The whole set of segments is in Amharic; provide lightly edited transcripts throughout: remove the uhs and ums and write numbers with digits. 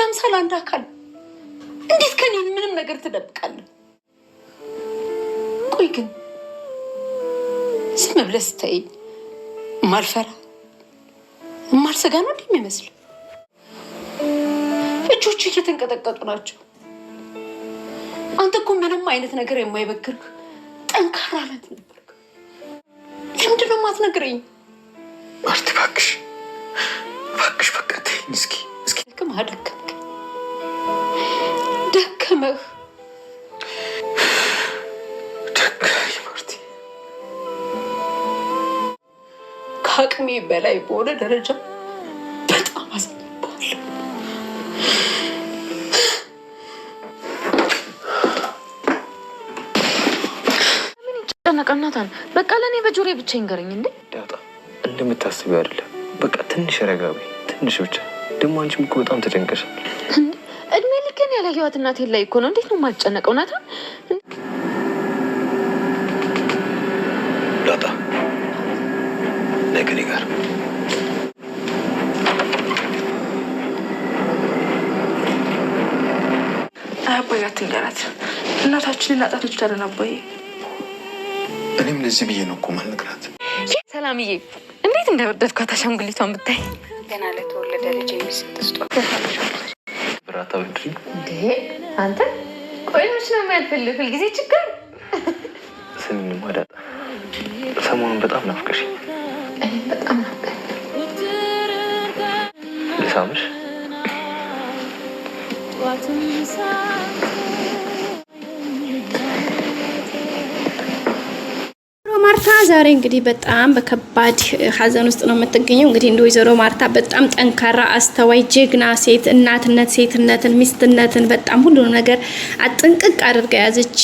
ያምሳል አንድ አካል እንዴት ከኔ ምንም ነገር ትደብቃለህ? ቆይ ግን ዝም ብለህ ስታይ ማልፈራ ማልሰጋ ነው እንደሚመስል እጆቹ እየተንቀጠቀጡ ናቸው። አንተ እኮ ምንም አይነት ነገር የማይበክርክ ጠንካራ ናት ነበርክ። ለምንድን ነው የማትነግረኝ? ማርቲ እባክሽ በቃ ተይኝ። እስኪ ደከመህ ማርቲ። ከአቅሜ በላይ በሆነ ደረጃ በጣም አዝኜብሃለሁ። ምን ይጨነቀናታል? በቃ ለእኔ በጆሮዬ ብቻ ይንገረኝ እንዴ። ዳጣ እንደምታስቢው አይደለም። በቃ ትንሽ ረጋ በይ፣ ትንሽ ብቻ። ደግሞ አንቺም እኮ በጣም ተጨንቀሻል። እድሜ ልኬን ያላየኋት እናቴን ላይ እኮ ነው። እንዴት ነው የማልጨነቀው? ናታ ዳጣ ነገ እኔ ጋር አባዬ አትንገራት። እናታችንን ላጣት እንችላለን አባዬ። እኔም ለዚህ ብዬ ነው እኮ ማልነግራት። ሰላምዬ እንዴት እንደወደድኳት አሻንጉሊቷን ብታይ። ገና ለተወለደ ልጅ የሚሰጥ ስጦታ ብራታ ወንድሪ እንዴ አንተ ቆይኖች ነው የሚያልፍልህ ሁልጊዜ ችግር። ስሚኝማ ዳጣ ሰሞኑን በጣም ናፍቀሽ። እኔ በጣም ናፍቀኝ። ልሳምሽ? ማርታ ዛሬ እንግዲህ በጣም በከባድ ሀዘን ውስጥ ነው የምትገኘው። እንግዲህ እንደ ወይዘሮ ማርታ በጣም ጠንካራ፣ አስተዋይ፣ ጀግና ሴት እናትነት፣ ሴትነትን፣ ሚስትነትን በጣም ሁሉንም ነገር አጥንቅቅ አድርጋ ያዘች።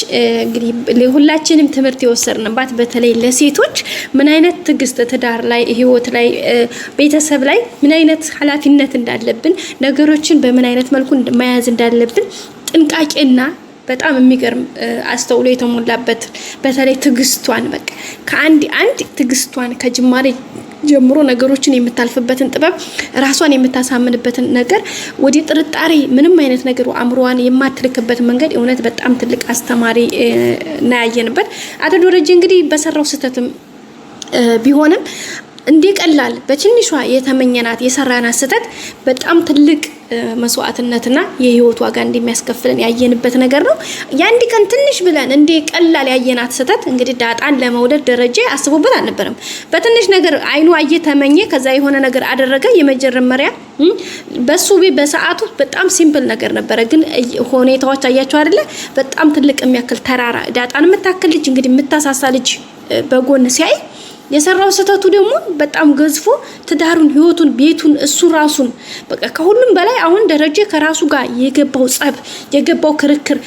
እንግዲህ ሁላችንም ትምህርት የወሰድንባት በተለይ ለሴቶች ምን አይነት ትዕግስት ትዳር ላይ፣ ህይወት ላይ፣ ቤተሰብ ላይ ምን አይነት ኃላፊነት እንዳለብን፣ ነገሮችን በምን አይነት መልኩ መያዝ እንዳለብን ጥንቃቄና በጣም የሚገርም አስተውሎ የተሞላበት በተለይ ትግስቷን በቃ ከአንድ ትግስቷን ከጅማሬ ጀምሮ ነገሮችን የምታልፍበትን ጥበብ ራሷን የምታሳምንበትን ነገር ወደ ጥርጣሬ ምንም አይነት ነገር አእምሮዋን የማትልክበት መንገድ እውነት በጣም ትልቅ አስተማሪ እናያየንበት። አቶ ደረጀ እንግዲህ በሰራው ስህተትም ቢሆንም እንዲቀላል በትንሿ የተመኘናት የሰራናት ስህተት በጣም ትልቅ መስዋዕትነትና የህይወት ዋጋ እንደሚያስከፍለን ያየንበት ነገር ነው። ያንዲ ቀን ትንሽ ብለን እንዲቀላል ያየናት ስህተት እንግዲህ ዳጣን ለመውለድ ደረጃ አስቦበት አልነበረም። በትንሽ ነገር አይኑ አየ ተመኘ፣ ከዛ የሆነ ነገር አደረገ። የመጀመሪያ በሱ በሰዓቱ በጣም ሲምፕል ነገር ነበረ፣ ግን ሁኔታዎች አያቸው አይደለ? በጣም ትልቅ የሚያክል ተራራ ዳጣን የምታክል ልጅ እንግዲህ የምታሳሳ ልጅ በጎን ሲያይ የሰራው ስህተቱ ደግሞ በጣም ገዝፎ ትዳሩን፣ ህይወቱን፣ ቤቱን እሱ ራሱን በቃ ከሁሉም በላይ አሁን ደረጃ ከራሱ ጋር የገባው ጸብ፣ የገባው ክርክር፣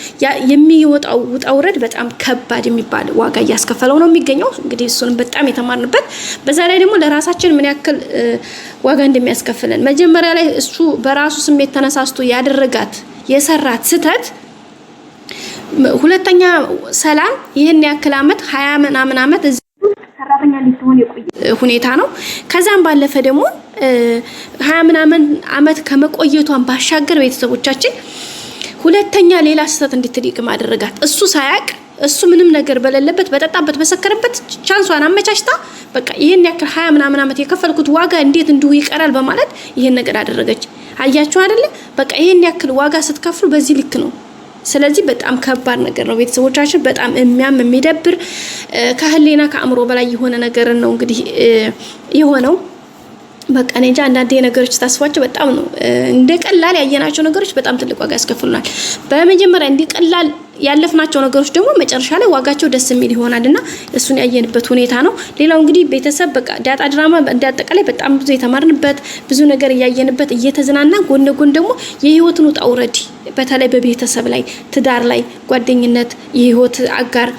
የሚወጣው ውጣውረድ በጣም ከባድ የሚባል ዋጋ እያስከፈለው ነው የሚገኘው። እንግዲህ እሱንም በጣም የተማርንበት በዛ ላይ ደግሞ ለራሳችን ምን ያክል ዋጋ እንደሚያስከፍለን መጀመሪያ ላይ እሱ በራሱ ስሜት ተነሳስቶ ያደረጋት የሰራት ስህተት ሁለተኛ ሰላም ይሄን ያክል አመት 20 ምናምን አመት ሰራተኛ ልትሆን የቆየ ሁኔታ ነው። ከዛም ባለፈ ደግሞ 20 ምናምን አመት ከመቆየቷን ባሻገር ቤተሰቦቻችን ሁለተኛ ሌላ ስህተት እንድትደግ ማድረጋት እሱ ሳያቅ እሱ ምንም ነገር በሌለበት በጠጣበት በሰከረበት ቻንሷን አመቻችታ በቃ ይሄን ያክል 20 ምናምን አመት የከፈልኩት ዋጋ እንዴት እንዲሁ ይቀራል በማለት ይሄን ነገር አደረገች። አያችሁ አይደለ? በቃ ይሄን ያክል ዋጋ ስትከፍሉ በዚህ ልክ ነው። ስለዚህ በጣም ከባድ ነገር ነው ቤተሰቦቻችን። በጣም የሚደብር ከህሊና ከአእምሮ በላይ የሆነ ነገር ነው እንግዲህ የሆነው። በቃ እኔ እንጃ አንዳንዴ ነገሮች ታስቧቸው በጣም ነው እንደቀላል ያየናቸው ነገሮች በጣም ትልቅ ዋጋ ያስከፍሉናል። በመጀመሪያ እንደቀላል ያለፍናቸው ነገሮች ደግሞ መጨረሻ ላይ ዋጋቸው ደስ የሚል ይሆናልና እሱን ያየንበት ሁኔታ ነው። ሌላው እንግዲህ ቤተሰብ በቃ ዳጣ ድራማ እንዳጠቃላይ በጣም ብዙ የተማርንበት ብዙ ነገር ያየንበት እየተዝናና ጎን ለጎን ደግሞ የህይወትን ውጣ ውረድ በተለይ በቤተሰብ ላይ ትዳር ላይ ጓደኝነት የህይወት አጋር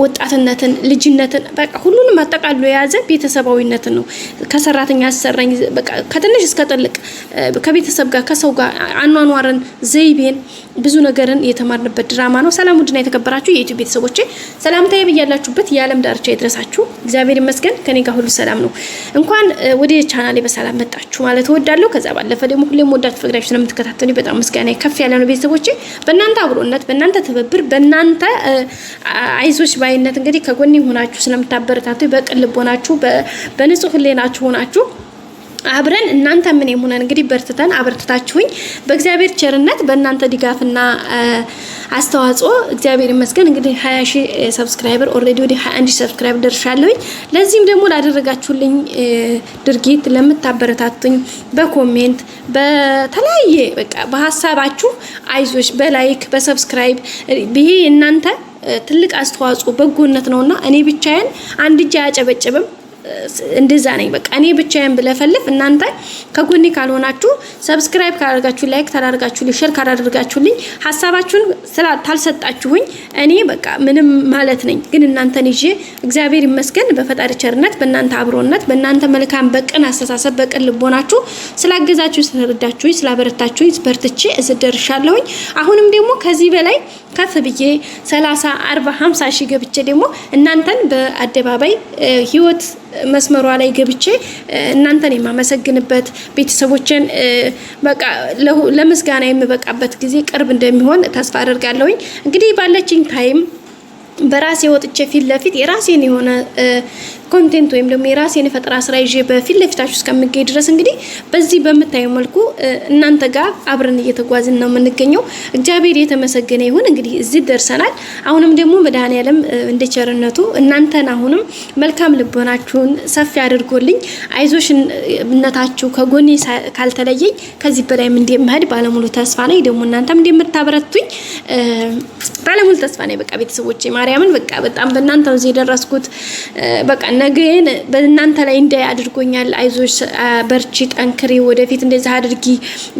ወጣትነትን ልጅነትን በቃ ሁሉንም አጠቃሎ የያዘ ቤተሰባዊነትን ነው ከሰራተኛ አሰራኝ በቃ ከትንሽ እስከ ትልቅ ከቤተሰብ ጋር ከሰው ጋር አኗኗርን ዘይቤን ብዙ ነገርን የተማርንበት ድራማ ነው። ሰላም ውድና የተከበራችሁ የዩቲዩብ ቤተሰቦቼ ሰላምታዬ በያላችሁበት የዓለም ዳርቻ ይድረሳችሁ። እግዚአብሔር ይመስገን ከኔ ጋር ሁሉ ሰላም ነው። እንኳን ወደ ቻናሌ በሰላም መጣችሁ ማለት እወዳለሁ። ከዛ ባለፈ ደግሞ ሁሌም ወዳችሁ ፈቅዳችሁ ስለምትከታተሉ በጣም ምስጋና ከፍ ያለ ነው። ቤተሰቦቼ በእናንተ አብሮነት በእናንተ ትብብር በእናንተ አይዞች ባይነት እንግዲህ ከጎኔ ሆናችሁ ስለምታበረታቱ በቅን ልቦናችሁ በንጹህ ህሊናችሁ ሆናችሁ አብረን እናንተ ምን የሆነን እንግዲህ በርትተን አበርትታችሁኝ በእግዚአብሔር ቸርነት በእናንተ ድጋፍና አስተዋጽኦ እግዚአብሔር ይመስገን እንግዲህ 20,000 ሰብስክራይበር ኦልሬዲ ወደ 21,000 ሰብስክራይበር ደርሻለሁ። ለዚህም ደግሞ ላደረጋችሁልኝ ድርጊት ለምታበረታቱኝ በኮሜንት በተለያየ በቃ በሐሳባችሁ አይዞሽ በላይክ በሰብስክራይብ ይሄ እናንተ ትልቅ አስተዋጽኦ በጎነት ነውና እኔ ብቻዬን አንድ እጅ አያጨበጭብም። እንደዛ ነኝ በቃ እኔ ብቻዬን ብለፈልፍ እናንተ ከጎኔ ካልሆናችሁ ሰብስክራይብ ካላደርጋችሁ ላይክ ታላደርጋችሁ ሼር ካላደርጋችሁልኝ ሐሳባችሁን ስላልሰጣችሁኝ እኔ በቃ ምንም ማለት ነኝ። ግን እናንተን ይዤ እግዚአብሔር ይመስገን በፈጣሪ ቸርነት በእናንተ አብሮነት በእናንተ መልካም በቅን አስተሳሰብ በቅን ልቦናችሁ ስላገዛችሁ ስለረዳችሁኝ ስላበረታችሁኝ በርትቼ እደርሻለሁኝ። አሁንም ደግሞ ከዚህ በላይ ከፍ ብዬ 30 40 50 ሺህ ገብቼ ደግሞ እናንተን በአደባባይ ህይወት መስመሯ ላይ ገብቼ እናንተን የማመሰግንበት ቤተሰቦችን በቃ ለምስጋና የምበቃበት ጊዜ ቅርብ እንደሚሆን ተስፋ አደርጋለሁኝ። እንግዲህ ባለችኝ ታይም በራሴ ወጥቼ ፊት ለፊት የራሴን የሆነ ኮንቴንት ወይም ደግሞ የራሴን ፈጠራ ስራ ይዤ በፊት ለፊታችሁ እስከምገኝ ድረስ እንግዲህ በዚህ በመታየው መልኩ እናንተ ጋር አብረን እየተጓዝን ነው የምንገኘው። እግዚአብሔር የተመሰገነ ይሁን። እንግዲህ እዚህ ደርሰናል። አሁንም ደግሞ መድኃኔዓለም እንደ ቸርነቱ እናንተን አሁንም መልካም ልቦናችሁን ሰፊ አድርጎልኝ አይዞሽነታችሁ ከጎኔ ካልተለየኝ ከዚህ በላይም እንደምሄድ ባለሙሉ ተስፋ ነኝ። ደግሞ እናንተም እንደምታበረቱኝ ባለሙሉ ተስፋ ነኝ። በቃ ቤተሰቦቼ ማርያምን በቃ በጣም በእናንተ ነው የደረስኩት። በቃ ነገን በእናንተ ላይ እንዳይ አድርጎኛል። አይዞሽ በርቺ ጠንክሪ ወደፊት እንደዛ አድርጊ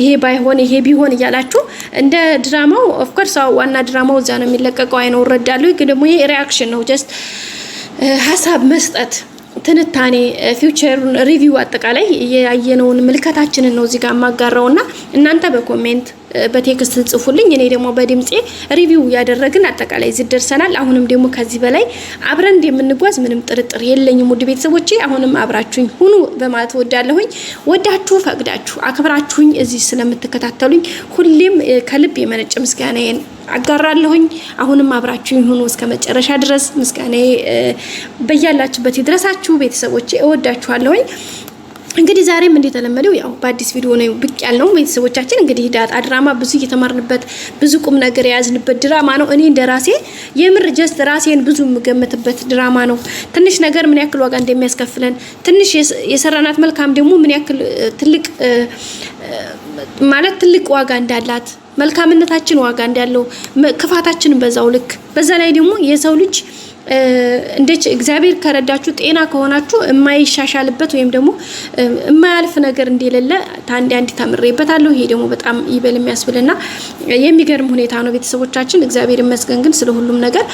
ይሄ ባይሆን ይሄ ቢሆን እያላችሁ እንደ ድራማው ኦፍ ኮርስ ዋና ድራማው እዛ ነው የሚለቀቀው። አይነው እረዳለሁ። ግን ደግሞ ይሄ ሪአክሽን ነው ጀስት ሀሳብ መስጠት ትንታኔ ፊውቸሩን ሪቪው አጠቃላይ ያየነውን ምልከታችንን ነው እዚህ ጋር ማጋራውና እናንተ በኮሜንት በቴክስት ጽፉልኝ እኔ ደግሞ በድምጼ ሪቪው ያደረግን አጠቃላይ እዚህ ደርሰናል። አሁንም ደግሞ ከዚህ በላይ አብረን እንደምንጓዝ ምንም ጥርጥር የለኝም። ውድ ቤተሰቦቼ አሁንም አብራችሁኝ ሁኑ በማለት ወዳለሁኝ። ወዳችሁ ፈቅዳችሁ አክብራችሁኝ እዚህ ስለምትከታተሉኝ ሁሌም ከልብ የመነጨ ምስጋናዬን አጋራለሁኝ። አሁንም አብራችሁኝ ሁኑ እስከ መጨረሻ ድረስ ምስጋናዬ በያላችሁበት ይድረሳችሁ። ቤተሰቦቼ እወዳችኋለሁኝ። እንግዲህ ዛሬም እንደተለመደው ያው በአዲስ ቪዲዮ ነው ብቅ ያልነው ቤተሰቦቻችን። እንግዲህ ዳጣ ድራማ ብዙ እየተማርንበት ብዙ ቁም ነገር የያዝንበት ድራማ ነው። እኔ እንደራሴ የምር ጀስት ራሴን ብዙ የምገምትበት ድራማ ነው። ትንሽ ነገር ምን ያክል ዋጋ እንደሚያስከፍለን ትንሽ የሰራናት መልካም ደግሞ ምን ያክል ትልቅ ማለት ትልቅ ዋጋ እንዳላት መልካምነታችን ዋጋ እንዳለው ክፋታችን በዛው ልክ በዛ ላይ ደግሞ የሰው ልጅ እንዴት እግዚአብሔር ከረዳችሁ ጤና ከሆናችሁ የማይሻሻልበት ወይም ደግሞ የማያልፍ ነገር እንደሌለ አንድ ተምሬበታለሁ። ይሄ ደግሞ በጣም ይበል የሚያስብልና የሚገርም ሁኔታ ነው ቤተሰቦቻችን። እግዚአብሔር ይመስገን ግን ስለ ሁሉም ነገር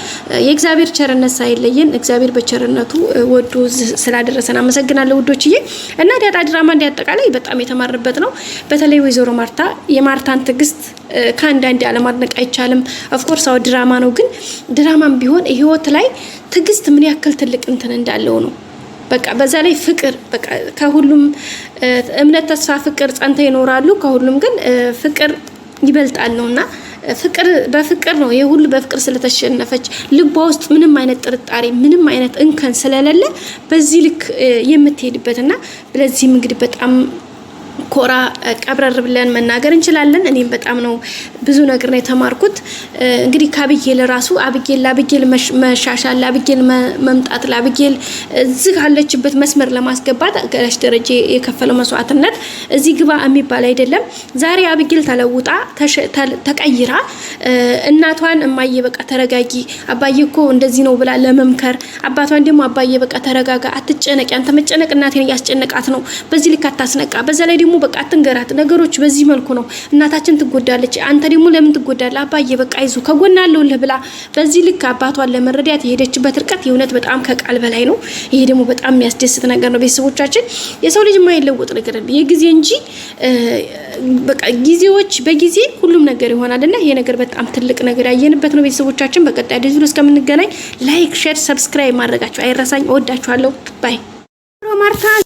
የእግዚአብሔር ቸርነት ሳይለየን እግዚአብሔር በቸርነቱ ወዶ ስላደረሰን አመሰግናለሁ ውዶችዬ። እና ዳጣ ድራማ እንዲያጠቃላይ በጣም የተማርንበት ነው። በተለይ ወይዘሮ ማርታ የማርታን ትዕግስት ከአንዳንድ አለማድነቅ አይቻልም። ኦፍ ኮርስ አው ድራማ ነው፣ ግን ድራማም ቢሆን ህይወት ላይ ትዕግስት ምን ያክል ትልቅ እንትን እንዳለው ነው። በቃ በዛ ላይ ፍቅር በቃ ከሁሉም እምነት፣ ተስፋ፣ ፍቅር ጸንተው ይኖራሉ። ከሁሉም ግን ፍቅር ይበልጣል ነውና ፍቅር በፍቅር ነው የሁሉ በፍቅር ስለተሸነፈች ልቧ ውስጥ ምንም አይነት ጥርጣሬ ምንም አይነት እንከን ስለሌለ በዚህ ልክ የምትሄድበትና ለዚህም እንግዲህ በጣም ኮራ ቀብረር ብለን መናገር እንችላለን። እኔም በጣም ነው ብዙ ነገር ነው የተማርኩት። እንግዲህ ከአብጌል ራሱ አብጌል መሻሻል አብጌል መምጣት ለአብጌል እዚህ ካለችበት መስመር ለማስገባት ጋሽ ደረጀ የከፈለው መስዋዕትነት እዚህ ግባ የሚባል አይደለም። ዛሬ አብጌል ተለውጣ ተቀይራ እናቷን እማዬ በቃ ተረጋጊ አባዬ እኮ እንደዚህ ነው ብላ ለመምከር አባቷን ደግሞ አባዬ በቃ ተረጋጋ አትጨነቂ አንተ መጨነቅ እናቴን ያስጨነቃት ነው በዚህ ልክ አታስነቃ በዛ ላይ ደግሞ በቃ አትንገራት። ነገሮች በዚህ መልኩ ነው። እናታችን ትጎዳለች፣ አንተ ደግሞ ለምን ትጎዳለህ? አባዬ በቃ አይዞህ ከጎና አለሁልህ ብላ በዚህ ልክ አባቷን ለመረዳት የሄደችበት ርቀት የእውነት በጣም ከቃል በላይ ነው። ይሄ ደግሞ በጣም የሚያስደስት ነገር ነው። ቤተሰቦቻችን የሰው ልጅ የማይለወጥ ነገር ነው የጊዜ እንጂ በቃ ጊዜዎች በጊዜ ሁሉም ነገር ይሆናልና ይሄ ነገር በጣም ትልቅ ነገር ያየንበት ነው። ቤተሰቦቻችን በቀጣይ ቪዲዮ እስከምንገናኝ ላይክ፣ ሼር፣ ሰብስክራይብ ማድረጋችሁ አይረሳኝ። እወዳችኋለሁ። ባይ ማርታ